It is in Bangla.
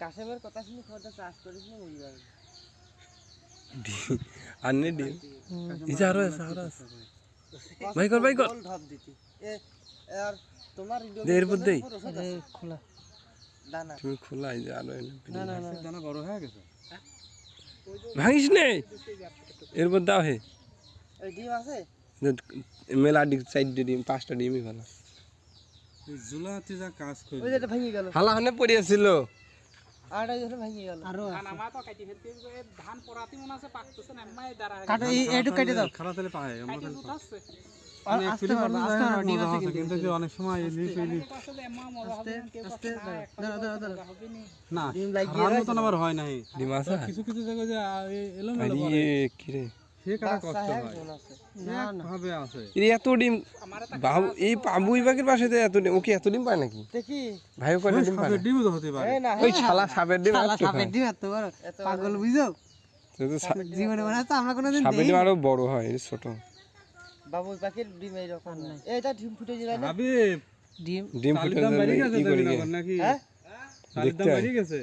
কাশেমের কথা শুনে খবরটা চাষ করিস না বুঝি যাবে আননে ডিম ইজা আরো আছে ভাই কর গোল ঢপ দিতি আর তোমার দের মধ্যেই খোলা দানা তুমি খোলা ইজা আরো না না না দানা বড় হয়ে গেছে ভাঙিস নে এর মধ্যে দাও হে এই ডিম আছে মেলা ডিম 4 ডিম 5টা ডিমই ভালো এই জুলাতে যা কাজ করে ওই যেটা ভেঙে গেল হালা হনে পড়ে ছিল আড়াই যখন ভেঙে গেল আরো আমা তো কাটি ফেলতে ধান পরাতি মনে আছে পাকতেছে না এমমাই দাঁড়া কাটো এইটু কেটে দাও খালা তেলে পায় আমরা কাটি উঠাচ্ছে আস্তে মারো আস্তে মারো ডিম আছে কিন্তু যে অনেক সময় এলি পেলি আসলে এমমা মজা হবে না কেউ আস্তে দাঁড়া দাঁড়া হবে নি না ডিম লাগিয়ে আর মতন আবার হয় নাই ডিম আছে কিছু কিছু জায়গায় যে এলোমেলো আরে করে কি রে সে কাটা কষ্ট হয় না না ভাবে আছে এর এত ডিম বাবু এই পাবুই বাকির পাশে তো এত ডিম ওকে এত ডিম পায় নাকি দেখি ভাইও কয়টা ডিম পায় সাপের ডিমও তো হতে পারে এই না ওই শালা সাপের ডিম শালা আর কি সাপের খায়? ডিম এত বড় পাগল বুঝছো তো তো জীবনে মনে হয় তো আমরা কোনোদিন সাপের ডিম আরো বড় হয় এর ছোট বাবুই পাখির ডিম এইরকম এইটা ডিম ফুটে যায় না ভাবে ডিম ডিম ফুটে দাম বেরিয়ে গেছে ই করি জমিন এখন নাকি হ্যাঁ চালের দাম দেখতে হয়। বেরিয়ে গেছে